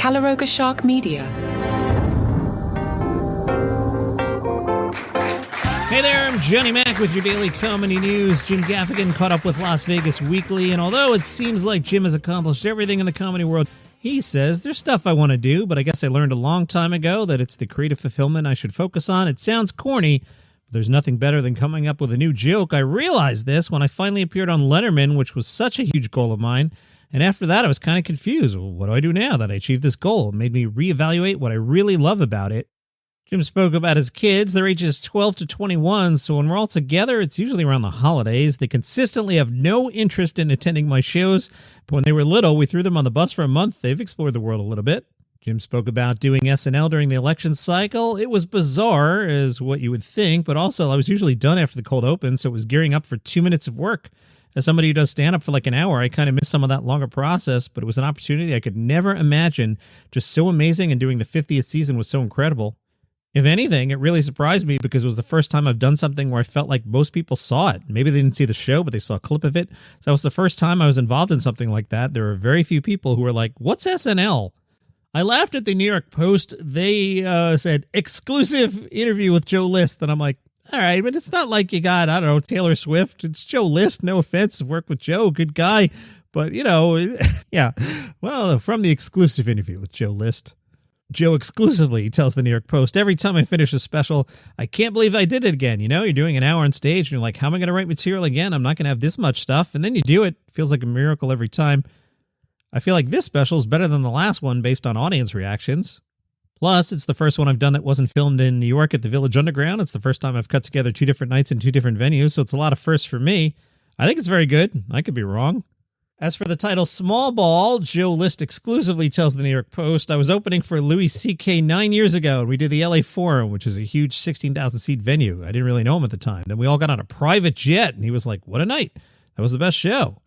Calaroga Shark Media. Hey there, I'm Johnny Mac with your daily comedy news. Jim Gaffigan caught up with Las Vegas Weekly, and although it seems like Jim has accomplished everything in the comedy world, he says, there's stuff I want to do, but I guess I learned a long time ago that it's the creative fulfillment I should focus on. It sounds corny, but there's nothing better than coming up with a new joke. I realized this when I finally appeared on Letterman, which was such a huge goal of mine. And after that, I was kind of confused. Well, what do I do now that I achieved this goal? It made me reevaluate what I really love about it. Jim spoke about his kids. Their ages 12 to 21, so when we're all together, it's usually around the holidays. They consistently have no interest in attending my shows, but when they were little, we threw them on the bus for a month. They've explored the world a little bit. Jim spoke about doing SNL during the election cycle. It was bizarre, as what you would think, but also I was usually done after the cold open, so it was gearing up for 2 minutes of work. As somebody who does stand-up for like an hour, I kind of miss some of that longer process, but it was an opportunity I could never imagine. Just so amazing, and doing the 50th season was so incredible. If anything, it really surprised me because it was the first time I've done something where I felt like most people saw it. Maybe they didn't see the show, but they saw a clip of it. So that was the first time I was involved in something like that. There were very few people who were like, what's SNL? I laughed at the New York Post. They said, exclusive interview with Joe List. And I'm like, all right, but it's not like you got, I don't know, Taylor Swift. It's Joe List. No offense. I've worked with Joe. Good guy. But, you know, yeah. Well, from the exclusive interview with Joe List. Joe exclusively tells the New York Post, every time I finish a special, I can't believe I did it again. You know, you're doing an hour on stage and you're like, how am I going to write material again? I'm not going to have this much stuff. And then you do it. Feels like a miracle every time. I feel like this special is better than the last one based on audience reactions. Plus, it's the first one I've done that wasn't filmed in New York at the Village Underground. It's the first time I've cut together 2 different nights in 2 different venues, so it's a lot of firsts for me. I think it's very good. I could be wrong. As for the title Small Ball, Joe List exclusively tells the New York Post, I was opening for Louis C.K. 9 years ago, and we did the LA Forum, which is a huge 16,000-seat venue. I didn't really know him at the time. Then we all got on a private jet, and he was like, what a night. That was the best show.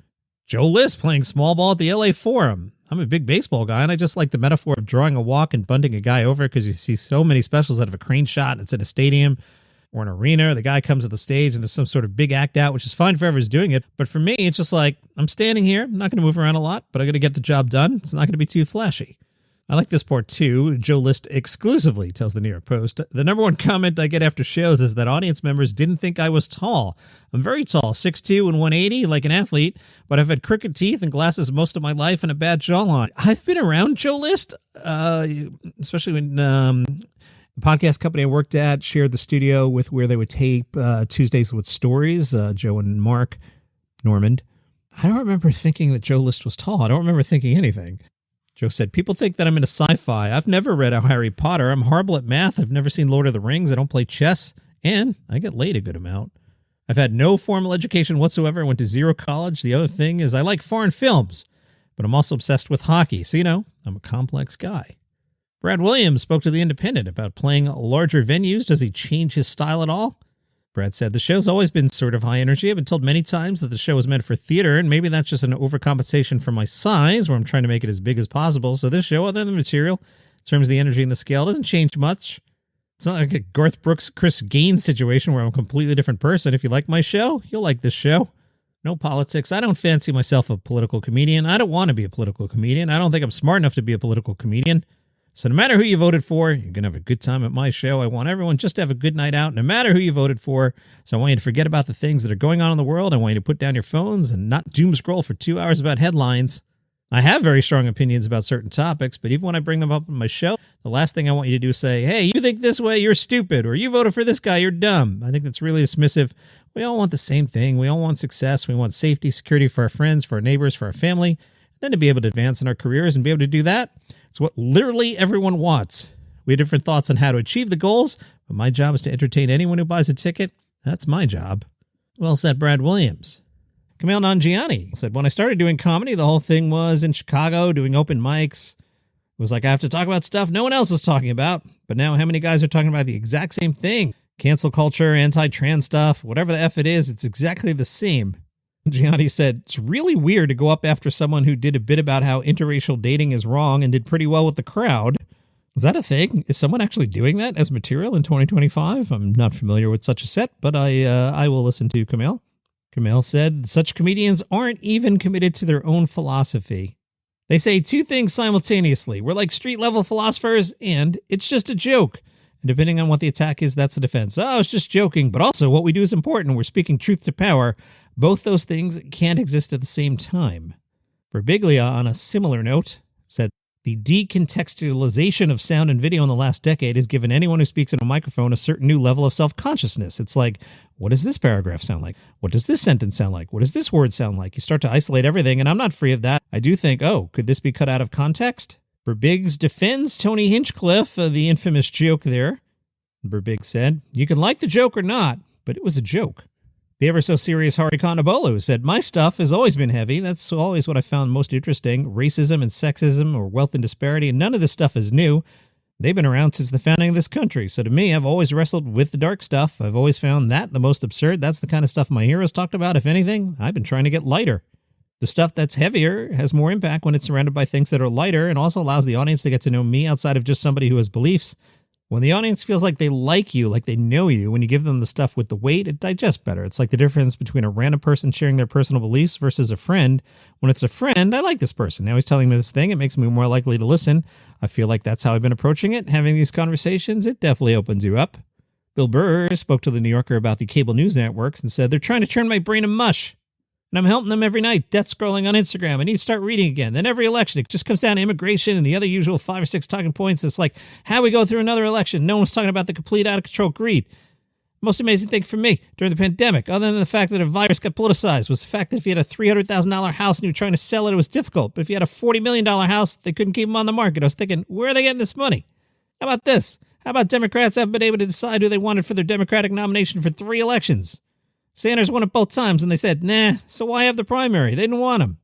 Joe List playing small ball at the LA Forum. I'm a big baseball guy, and I just like the metaphor of drawing a walk and bunting a guy over because you see so many specials that have a crane shot, and it's in a stadium or an arena. The guy comes to the stage and there's some sort of big act out, which is fine for whoever's doing it. But for me, it's just like, I'm standing here. I'm not going to move around a lot, but I'm going to get the job done. It's not going to be too flashy. I like this part too. Joe List exclusively tells the New York Post, the number one comment I get after shows is that audience members didn't think I was tall. I'm very tall, 6'2" and 180, like an athlete, but I've had crooked teeth and glasses most of my life and a bad jawline. I've been around Joe List, especially when the podcast company I worked at shared the studio with where they would tape Tuesdays with Stories, Joe and Mark Normand. I don't remember thinking that Joe List was tall. I don't remember thinking anything. Joe said, people think that I'm into sci-fi. I've never read a Harry Potter. I'm horrible at math. I've never seen Lord of the Rings. I don't play chess. And I get laid a good amount. I've had no formal education whatsoever. I went to 0 college. The other thing is I like foreign films, but I'm also obsessed with hockey. So, you know, I'm a complex guy. Brad Williams spoke to The Independent about playing larger venues. Does he change his style at all? Brad said, the show's always been sort of high energy. I've been told many times that the show was meant for theater, and maybe that's just an overcompensation for my size, where I'm trying to make it as big as possible. So this show, other than the material, in terms of the energy and the scale, doesn't change much. It's not like a Garth Brooks, Chris Gaines situation where I'm a completely different person. If you like my show, you'll like this show. No politics. I don't fancy myself a political comedian. I don't want to be a political comedian. I don't think I'm smart enough to be a political comedian. So no matter who you voted for, you're going to have a good time at my show. I want everyone just to have a good night out, no matter who you voted for. So I want you to forget about the things that are going on in the world. I want you to put down your phones and not doom scroll for 2 hours about headlines. I have very strong opinions about certain topics, but even when I bring them up on my show, the last thing I want you to do is say, hey, you think this way, you're stupid, or you voted for this guy, you're dumb. I think that's really dismissive. We all want the same thing. We all want success. We want safety, security for our friends, for our neighbors, for our family. Then to be able to advance in our careers and be able to do that, it's what literally everyone wants. We have different thoughts on how to achieve the goals, but my job is to entertain anyone who buys a ticket. That's my job. Well said, Brad Williams. Kamail Nanjiani said, when I started doing comedy, the whole thing was in Chicago doing open mics. It was like I have to talk about stuff no one else is talking about. But now how many guys are talking about the exact same thing? Cancel culture, anti-trans stuff, whatever the F it is, it's exactly the same. Gianni said, it's really weird to go up after someone who did a bit about how interracial dating is wrong and did pretty well with the crowd. Is that a thing? Is someone actually doing that as material in 2025? I'm not familiar with such a set, but I will listen to Kamail. Kamail said, such comedians aren't even committed to their own philosophy. They say two things simultaneously. We're like street-level philosophers, and it's just a joke. And depending on what the attack is, that's a defense. Oh, it's just joking, but also what we do is important. We're speaking truth to power. Both those things can't exist at the same time. Birbiglia, on a similar note, said, the decontextualization of sound and video in the last decade has given anyone who speaks in a microphone a certain new level of self-consciousness. It's like, what does this paragraph sound like? What does this sentence sound like? What does this word sound like? You start to isolate everything, and I'm not free of that. I do think, oh, could this be cut out of context? Birbiggs defends Tony Hinchcliffe, the infamous joke there. Birbiggs said, you can like the joke or not, but it was a joke. The ever-so-serious Hari Kondabolu said, my stuff has always been heavy. That's always what I found most interesting. Racism and sexism or wealth and disparity, and none of this stuff is new. They've been around since the founding of this country. So to me, I've always wrestled with the dark stuff. I've always found that the most absurd. That's the kind of stuff my heroes talked about. If anything, I've been trying to get lighter. The stuff that's heavier has more impact when it's surrounded by things that are lighter and also allows the audience to get to know me outside of just somebody who has beliefs. When the audience feels like they like you, like they know you, when you give them the stuff with the weight, it digests better. It's like the difference between a random person sharing their personal beliefs versus a friend. When it's a friend, I like this person. Now he's telling me this thing. It makes me more likely to listen. I feel like that's how I've been approaching it. Having these conversations, it definitely opens you up. Bill Burr spoke to the New Yorker about the cable news networks and said, they're trying to turn my brain to mush. And I'm helping them every night, death scrolling on Instagram. I need to start reading again. Then every election, it just comes down to immigration and the other usual 5 or 6 talking points. It's like, how we go through another election. No one's talking about the complete out-of-control greed. Most amazing thing for me during the pandemic, other than the fact that a virus got politicized, was the fact that if you had a $300,000 house and you were trying to sell it, it was difficult. But if you had a $40 million house, they couldn't keep them on the market. I was thinking, where are they getting this money? How about this? How about Democrats haven't been able to decide who they wanted for their Democratic nomination for 3 elections? Sanders won it both times, and they said, nah, so why have the primary? They didn't want him.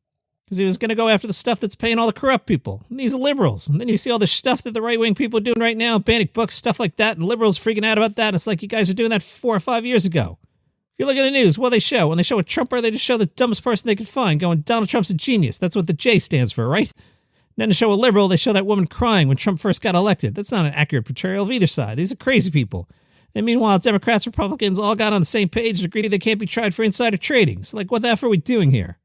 Because he was going to go after the stuff that's paying all the corrupt people. And these are liberals. And then you see all the stuff that the right-wing people are doing right now, banning books, stuff like that, and liberals freaking out about that. It's like you guys are doing that 4 or 5 years ago. If you look at the news, what do they show? When they show a Trumper, they just show the dumbest person they could find, going, Donald Trump's a genius. That's what the J stands for, right? And then to show a liberal, they show that woman crying when Trump first got elected. That's not an accurate portrayal of either side. These are crazy people. And meanwhile, Democrats, Republicans all got on the same page and agreed they can't be tried for insider trading. So, like, what the F are we doing here?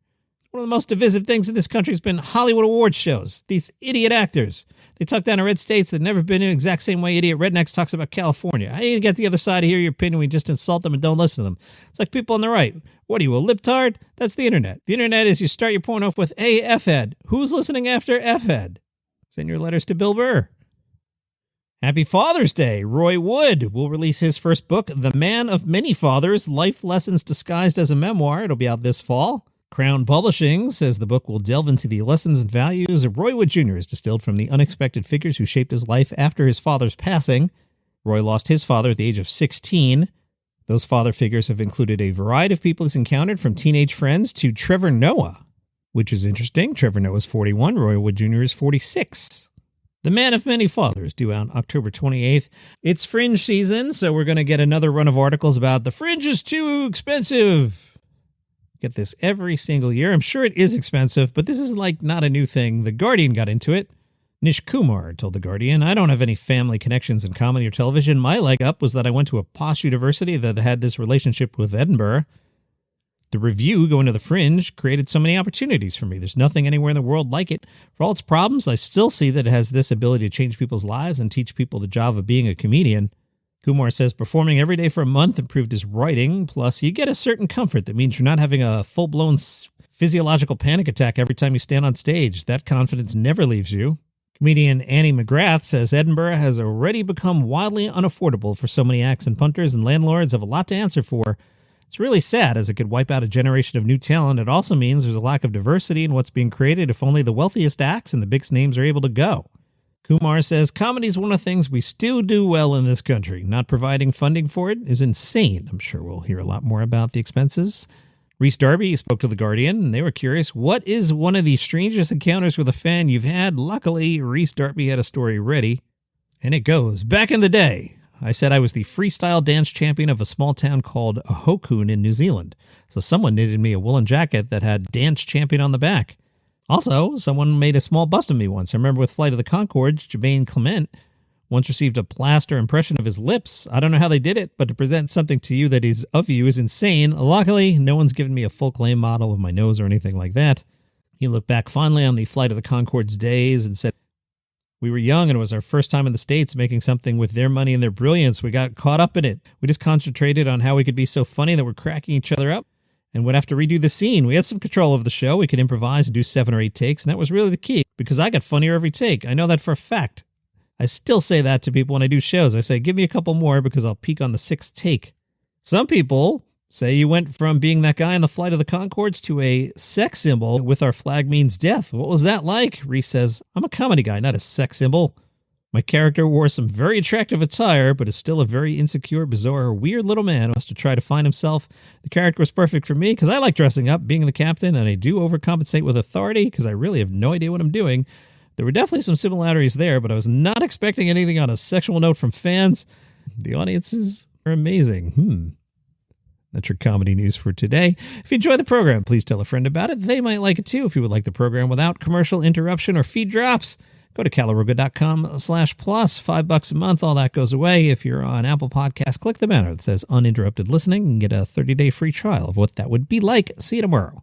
One of the most divisive things in this country has been Hollywood award shows. These idiot actors. They talk down to red states that have never been in the exact same way idiot rednecks talks about California. I need to get the other side to hear your opinion. We just insult them and don't listen to them. It's like people on the right. What are you, a libtard? That's the internet. The internet is you start your point off with A, F-head. Who's listening after F-head? Send your letters to Bill Burr. Happy Father's Day! Roy Wood will release his first book, The Man of Many Fathers, Life Lessons Disguised as a Memoir. It'll be out this fall. Crown Publishing says the book will delve into the lessons and values Roy Wood Jr. has distilled from the unexpected figures who shaped his life after his father's passing. Roy lost his father at the age of 16. Those father figures have included a variety of people he's encountered, from teenage friends to Trevor Noah, which is interesting. Trevor Noah's 41, Roy Wood Jr. is 46. The Man of Many Fathers, due out October 28th. It's Fringe season, so we're going to get another run of articles about the Fringe is too expensive. Get this every single year. I'm sure it is expensive, but this is like not a new thing. The Guardian got into it. Nish Kumar told The Guardian, I don't have any family connections in comedy or television. My leg up was that I went to a posh university that had this relationship with Edinburgh. The review going to the Fringe created so many opportunities for me. There's nothing anywhere in the world like it. For all its problems, I still see that it has this ability to change people's lives and teach people the job of being a comedian. Kumar says performing every day for a month improved his writing. Plus, you get a certain comfort that means you're not having a full-blown physiological panic attack every time you stand on stage. That confidence never leaves you. Comedian Annie McGrath says Edinburgh has already become wildly unaffordable for so many acts, and punters and landlords have a lot to answer for. It's really sad, as it could wipe out a generation of new talent. It also means there's a lack of diversity in what's being created if only the wealthiest acts and the biggest names are able to go. Kumar says comedy is one of the things we still do well in this country. Not providing funding for it is insane. I'm sure we'll hear a lot more about the expenses. Rhys Darby spoke to The Guardian, and they were curious, what is one of the strangest encounters with a fan you've had? Luckily, Rhys Darby had a story ready. And it goes, back in the day, I said I was the freestyle dance champion of a small town called Ahokun in New Zealand. So someone knitted me a woolen jacket that had dance champion on the back. Also, someone made a small bust of me once. I remember with Flight of the Conchords, Jermaine Clement once received a plaster impression of his lips. I don't know how they did it, but to present something to you that is of you is insane. Luckily, no one's given me a full claim model of my nose or anything like that. He looked back fondly on the Flight of the Conchords days and said, "We were young and it was our first time in the States making something with their money and their brilliance. We got caught up in it. We just concentrated on how we could be so funny that we're cracking each other up and would have to redo the scene. We had some control of the show. We could improvise and do 7 or 8 takes, and that was really the key because I got funnier every take. I know that for a fact. I still say that to people when I do shows. I say, give me a couple more because I'll peak on the 6th take." Some people say you went from being that guy on the Flight of the Conchords to a sex symbol with Our Flag Means Death. What was that like? Rhys says, "I'm a comedy guy, not a sex symbol. My character wore some very attractive attire, but is still a very insecure, bizarre, weird little man who has to try to find himself. The character was perfect for me because I like dressing up, being the captain, and I do overcompensate with authority because I really have no idea what I'm doing. There were definitely some similarities there, but I was not expecting anything on a sexual note from fans. The audiences are amazing." That's your comedy news for today. If you enjoy the program, please tell a friend about it. They might like it too. If you would like the program without commercial interruption or feed drops, go to calaruga.com/plus, $5 a month. All that goes away. If you're on Apple Podcasts, click the banner that says uninterrupted listening and get a 30-day free trial of what that would be like. See you tomorrow.